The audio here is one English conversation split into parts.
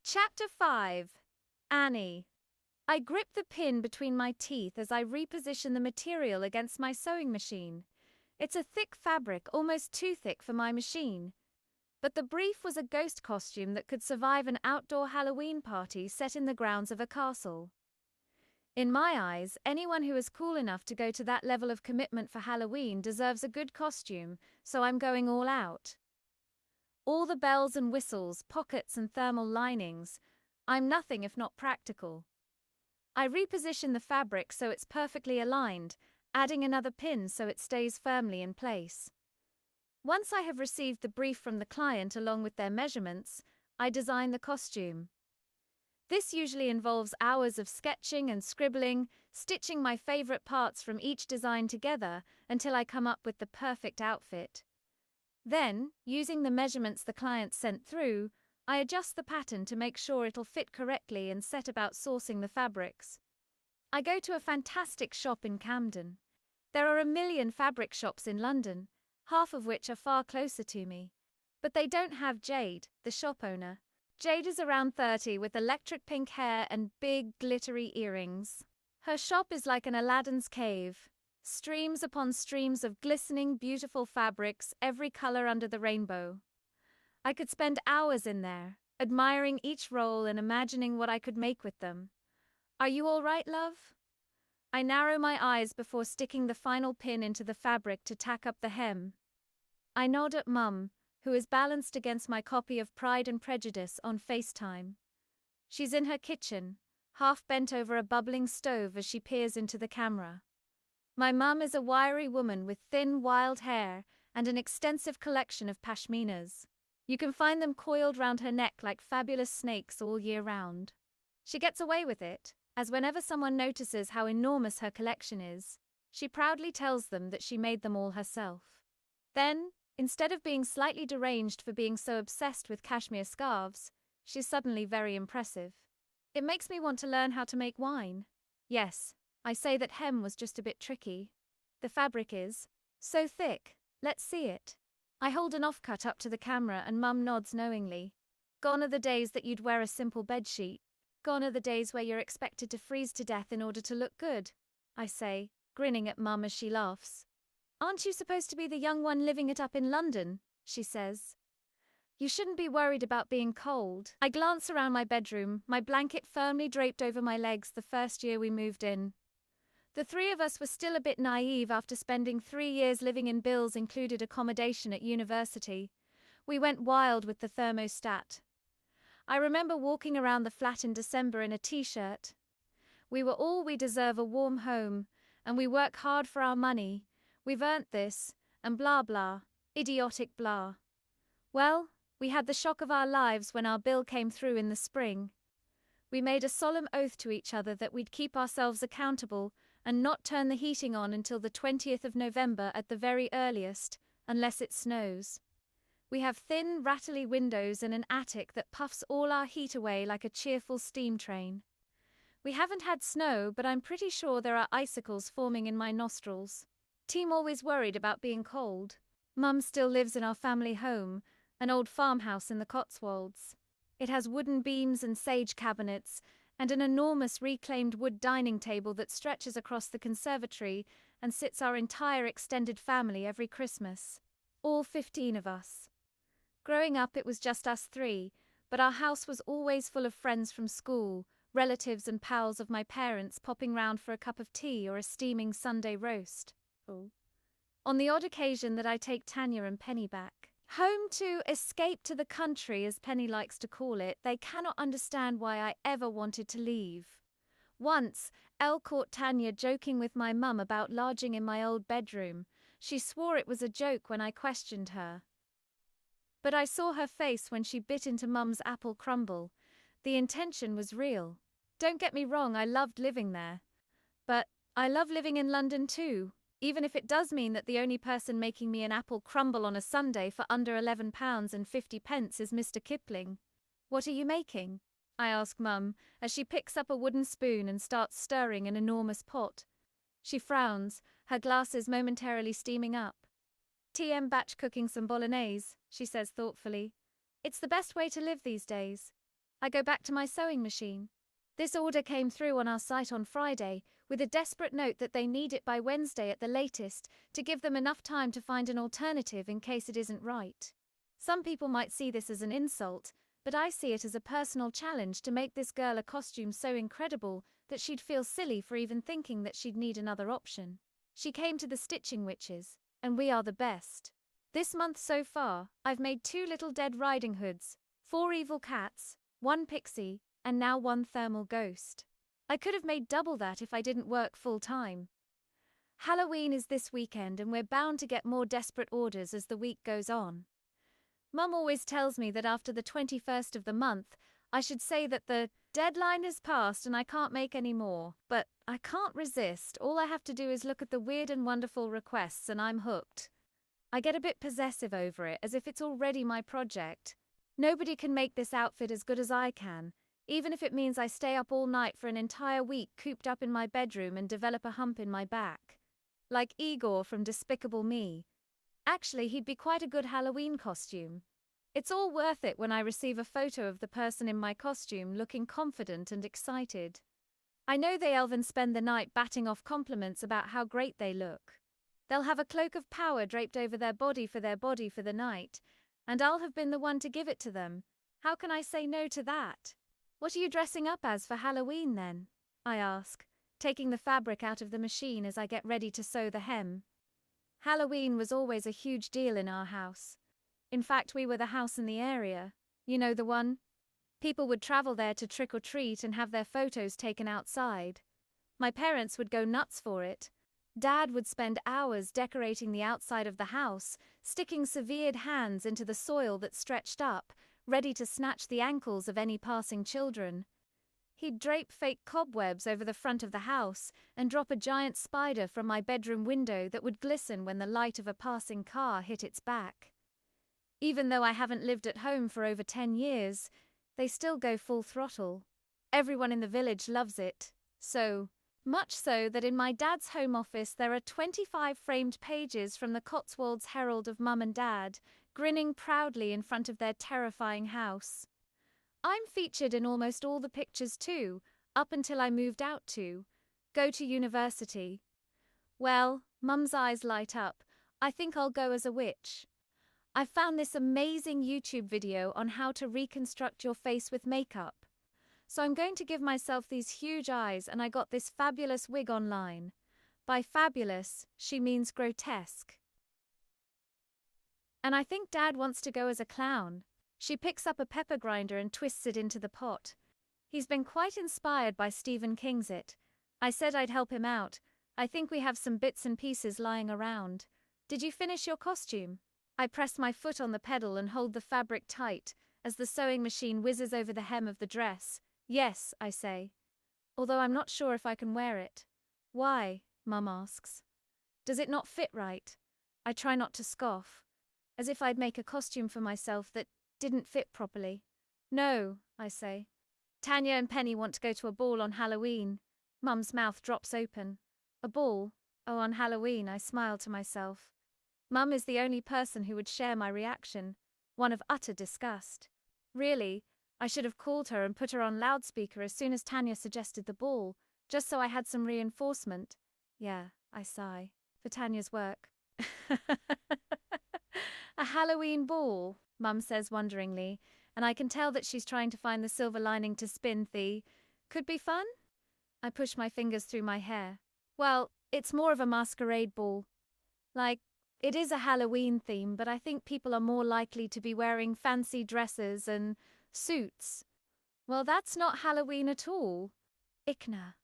Chapter 5. Annie. I grip the pin between my teeth as I reposition the material against my sewing machine. It's a thick fabric, almost too thick for my machine. But the brief was a ghost costume that could survive an outdoor Halloween party set in the grounds of a castle. In my eyes, anyone who is cool enough to go to that level of commitment for Halloween deserves a good costume, so I'm going all out. All the bells and whistles, pockets and thermal linings. I'm nothing if not practical. I reposition the fabric so it's perfectly aligned, adding another pin so it stays firmly in place. Once I have received the brief from the client along with their measurements, I design the costume. This usually involves hours of sketching and scribbling, stitching my favorite parts from each design together until I come up with the perfect outfit. Then, using the measurements the client sent through, I adjust the pattern to make sure it'll fit correctly and set about sourcing the fabrics. I go to a fantastic shop in Camden. There are a million fabric shops in London, half of which are far closer to me. But they don't have Jade, the shop owner. Jade is around 30 with electric pink hair and big glittery earrings. Her shop is like an Aladdin's cave. Streams upon streams of glistening, beautiful fabrics, every color under the rainbow. I could spend hours in there, admiring each roll and imagining what I could make with them. Are you all right, love? I narrow my eyes before sticking the final pin into the fabric to tack up the hem. I nod at Mum, who is balanced against my copy of Pride and Prejudice on FaceTime. She's in her kitchen, half bent over a bubbling stove as she peers into the camera. My mum is a wiry woman with thin, wild hair and an extensive collection of pashminas. You can find them coiled round her neck like fabulous snakes all year round. She gets away with it, as whenever someone notices how enormous her collection is, she proudly tells them that she made them all herself. Then, instead of being slightly deranged for being so obsessed with cashmere scarves, she's suddenly very impressive. It makes me want to learn how to make wine. Yes, I say that hem was just a bit tricky. The fabric is so thick. Let's see it. I hold an offcut up to the camera and Mum nods knowingly. Gone are the days that you'd wear a simple bedsheet. Gone are the days where you're expected to freeze to death in order to look good, I say, grinning at Mum as she laughs. Aren't you supposed to be the young one living it up in London? She says. You shouldn't be worried about being cold. I glance around my bedroom, my blanket firmly draped over my legs the first year we moved in. The three of us were still a bit naive after spending 3 years living in bills included accommodation at university. We went wild with the thermostat. I remember walking around the flat in December in a t-shirt. We deserve a warm home, and we work hard for our money. We've earned this, and blah blah, idiotic blah. Well, we had the shock of our lives when our bill came through in the spring. We made a solemn oath to each other that we'd keep ourselves accountable and not turn the heating on until the 20th of November at the very earliest, unless it snows. We have thin, rattly windows and an attic that puffs all our heat away like a cheerful steam train. We haven't had snow, but I'm pretty sure there are icicles forming in my nostrils. Team always worried about being cold. Mum still lives in our family home, an old farmhouse in the Cotswolds. It has wooden beams and sage cabinets, and an enormous reclaimed wood dining table that stretches across the conservatory and sits our entire extended family every Christmas. All 15 of us. Growing up, it was just us three, but our house was always full of friends from school, relatives and pals of my parents popping round for a cup of tea or a steaming Sunday roast. On the odd occasion that I take Tanya and Penny back home to escape to the country, as Penny likes to call it, they cannot understand why I ever wanted to leave. Once, Elle caught Tanya joking with my mum about lodging in my old bedroom. She swore it was a joke when I questioned her. But I saw her face when she bit into Mum's apple crumble. The intention was real. Don't get me wrong, I loved living there. But I love living in London too. Even if it does mean that the only person making me an apple crumble on a Sunday for under £11.50 is Mr. Kipling. What are you making? I ask Mum, as she picks up a wooden spoon and starts stirring an enormous pot. She frowns, her glasses momentarily steaming up. TM batch cooking some bolognese, she says thoughtfully. It's the best way to live these days. I go back to my sewing machine. This order came through on our site on Friday, with a desperate note that they need it by Wednesday at the latest to give them enough time to find an alternative in case it isn't right. Some people might see this as an insult, but I see it as a personal challenge to make this girl a costume so incredible that she'd feel silly for even thinking that she'd need another option. She came to the Stitching Witches, and we are the best. This month so far, I've made 2 little Dead Riding Hoods, 4 evil cats, 1 pixie, and now 1 thermal ghost. I could have made double that if I didn't work full time. Halloween is this weekend and we're bound to get more desperate orders as the week goes on. Mum always tells me that after the 21st of the month, I should say that the deadline has passed and I can't make any more, but I can't resist. All I have to do is look at the weird and wonderful requests and I'm hooked. I get a bit possessive over it, as if it's already my project. Nobody can make this outfit as good as I can, even if it means I stay up all night for an entire week cooped up in my bedroom and develop a hump in my back. Like Igor from Despicable Me. Actually, he'd be quite a good Halloween costume. It's all worth it when I receive a photo of the person in my costume looking confident and excited. I know they elven spend the night batting off compliments about how great they look. They'll have a cloak of power draped over their body for the night, and I'll have been the one to give it to them. How can I say no to that? What are you dressing up as for Halloween, then? I ask, taking the fabric out of the machine as I get ready to sew the hem. Halloween was always a huge deal in our house. In fact, we were the house in the area. You know the one? People would travel there to trick or treat and have their photos taken outside. My parents would go nuts for it. Dad would spend hours decorating the outside of the house, sticking severed hands into the soil that stretched up, ready to snatch the ankles of any passing children. He'd drape fake cobwebs over the front of the house and drop a giant spider from my bedroom window that would glisten when the light of a passing car hit its back. Even though I haven't lived at home for over 10 years, they still go full throttle. Everyone in the village loves it. So much so that in my dad's home office there are 25 framed pages from the Cotswolds Herald of Mum and Dad, grinning proudly in front of their terrifying house. I'm featured in almost all the pictures too, up until I moved out to go to university. Well, Mum's eyes light up. I think I'll go as a witch. I found this amazing YouTube video on how to reconstruct your face with makeup. So I'm going to give myself these huge eyes, and I got this fabulous wig online. By fabulous, she means grotesque. And I think Dad wants to go as a clown. She picks up a pepper grinder and twists it into the pot. He's been quite inspired by Stephen King's It. I said I'd help him out. I think we have some bits and pieces lying around. Did you finish your costume? I press my foot on the pedal and hold the fabric tight as the sewing machine whizzes over the hem of the dress. Yes, I say, although I'm not sure if I can wear it. Why? Mum asks. Does it not fit right? I try not to scoff, as if I'd make a costume for myself that didn't fit properly. No, I say. Tanya and Penny want to go to a ball on Halloween. Mum's mouth drops open. A ball? Oh, on Halloween, I smile to myself. Mum is the only person who would share my reaction, one of utter disgust. Really, I should have called her and put her on loudspeaker as soon as Tanya suggested the ball, just so I had some reinforcement. Yeah, I sigh, for Tanya's work. A Halloween ball, Mum says wonderingly, and I can tell that she's trying to find the silver lining to spin could be fun? I push my fingers through my hair. Well, it's more of a masquerade ball. Like, it is a Halloween theme, but I think people are more likely to be wearing fancy dresses and suits. Well, that's not Halloween at all. Ickna.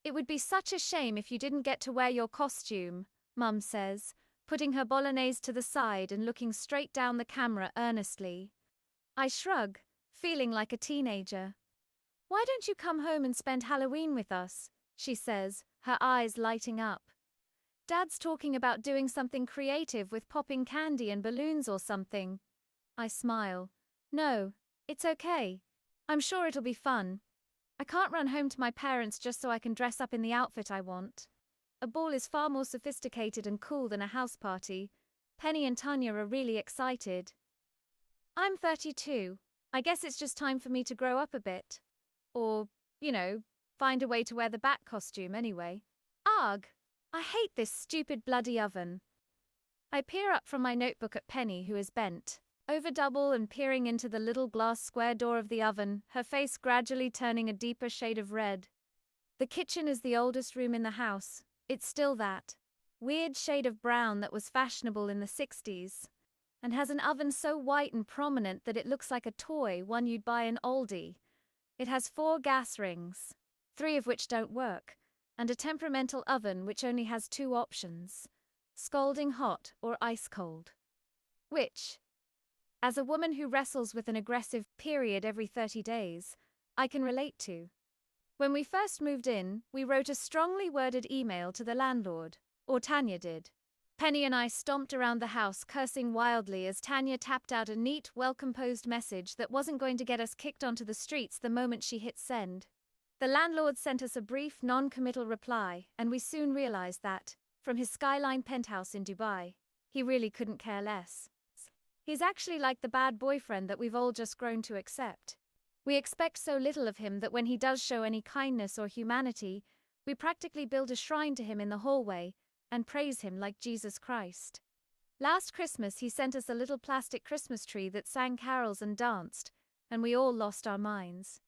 It would be such a shame if you didn't get to wear your costume, Mum says, putting her bolognese to the side and looking straight down the camera earnestly. I shrug, feeling like a teenager. Why don't you come home and spend Halloween with us? She says, her eyes lighting up. Dad's talking about doing something creative with popping candy and balloons or something. I smile. No, it's okay. I'm sure it'll be fun. I can't run home to my parents just so I can dress up in the outfit I want. A ball is far more sophisticated and cool than a house party. Penny and Tanya are really excited. I'm 32. I guess it's just time for me to grow up a bit. Or, you know, find a way to wear the bat costume anyway. Ugh! I hate this stupid bloody oven. I peer up from my notebook at Penny, who is bent over double and peering into the little glass square door of the oven, her face gradually turning a deeper shade of red. The kitchen is the oldest room in the house. It's still that weird shade of brown that was fashionable in the 60s, and has an oven so white and prominent that it looks like a toy, one you'd buy in Aldi. It has 4 gas rings, 3 of which don't work, and a temperamental oven which only has 2 options: scalding hot or ice cold. Which, as a woman who wrestles with an aggressive period every 30 days, I can relate to. When we first moved in, we wrote a strongly worded email to the landlord, or Tanya did. Penny and I stomped around the house cursing wildly as Tanya tapped out a neat, well-composed message that wasn't going to get us kicked onto the streets the moment she hit send. The landlord sent us a brief, non-committal reply, and we soon realized that, from his skyline penthouse in Dubai, he really couldn't care less. He's actually like the bad boyfriend that we've all just grown to accept. We expect so little of him that when he does show any kindness or humanity, we practically build a shrine to him in the hallway and praise him like Jesus Christ. Last Christmas, he sent us a little plastic Christmas tree that sang carols and danced, and we all lost our minds.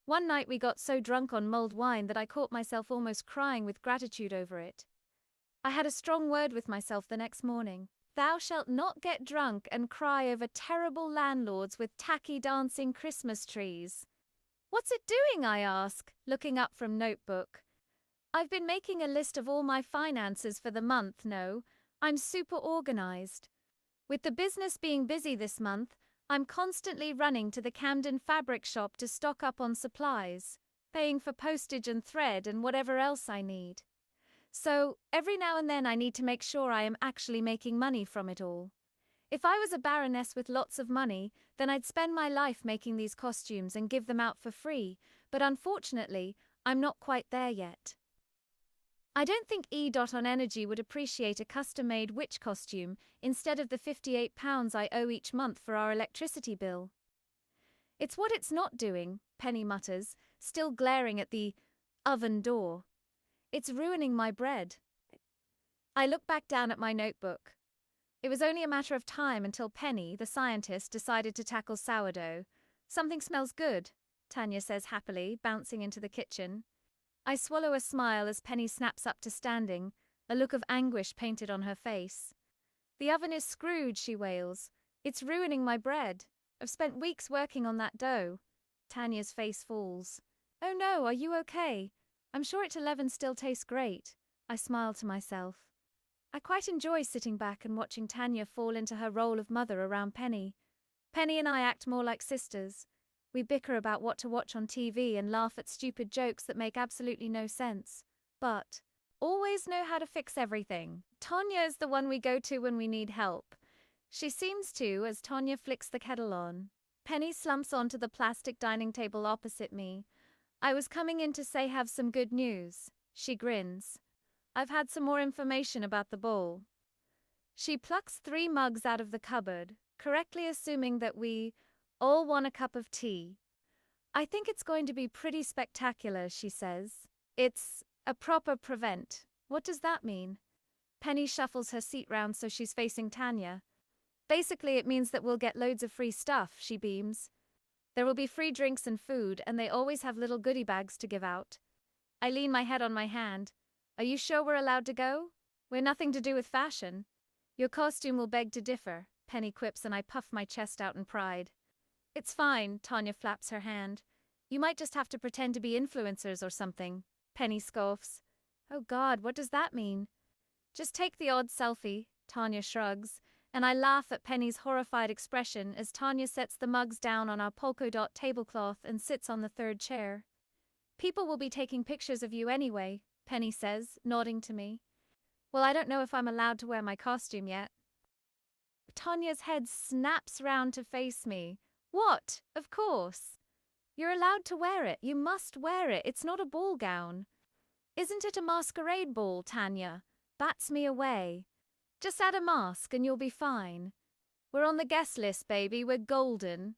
One night we got so drunk on mulled wine that I caught myself almost crying with gratitude over it. I had a strong word with myself the next morning. Thou shalt not get drunk and cry over terrible landlords with tacky dancing Christmas trees. What's it doing, I ask, looking up from notebook. I've been making a list of all my finances for the month, no. I'm super organized. With the business being busy this month, I'm constantly running to the Camden fabric shop to stock up on supplies, paying for postage and thread and whatever else I need. So, every now and then I need to make sure I am actually making money from it all. If I was a baroness with lots of money, then I'd spend my life making these costumes and give them out for free, but unfortunately, I'm not quite there yet. I don't think on Energy would appreciate a custom-made witch costume instead of the £58 I owe each month for our electricity bill. It's what it's not doing, Penny mutters, still glaring at the oven door. It's ruining my bread. I look back down at my notebook. It was only a matter of time until Penny, the scientist, decided to tackle sourdough. Something smells good, Tanya says happily, bouncing into the kitchen. I swallow a smile as Penny snaps up to standing, a look of anguish painted on her face. The oven is screwed, she wails. It's ruining my bread. I've spent weeks working on that dough. Tanya's face falls. Oh no, are you okay? I'm sure it 11 still tastes great. I smile to myself. I quite enjoy sitting back and watching Tanya fall into her role of mother around Penny. Penny and I act more like sisters. We bicker about what to watch on TV and laugh at stupid jokes that make absolutely no sense. But always know how to fix everything. Tanya is the one we go to when we need help. She seems to, as Tanya flicks the kettle on. Penny slumps onto the plastic dining table opposite me. I was coming in to say have some good news. She grins. I've had some more information about the bowl. She plucks 3 mugs out of the cupboard, correctly assuming that we all want a cup of tea. I think it's going to be pretty spectacular, she says. It's a proper prevent. What does that mean? Penny shuffles her seat round so she's facing Tanya. Basically, it means that we'll get loads of free stuff, she beams. There will be free drinks and food, and they always have little goodie bags to give out. I lean my head on my hand. Are you sure we're allowed to go? We're nothing to do with fashion. Your costume will beg to differ, Penny quips, and I puff my chest out in pride. It's fine, Tanya flaps her hand. You might just have to pretend to be influencers or something. Penny scoffs. Oh God, what does that mean? Just take the odd selfie, Tanya shrugs, and I laugh at Penny's horrified expression as Tanya sets the mugs down on our polka dot tablecloth and sits on the 3rd chair. People will be taking pictures of you anyway, Penny says, nodding to me. Well, I don't know if I'm allowed to wear my costume yet. Tanya's head snaps round to face me. What? Of course. You're allowed to wear it. You must wear it. It's not a ball gown. Isn't it a masquerade ball, Tanya? Bats me away. Just add a mask and you'll be fine. We're on the guest list, baby. We're golden.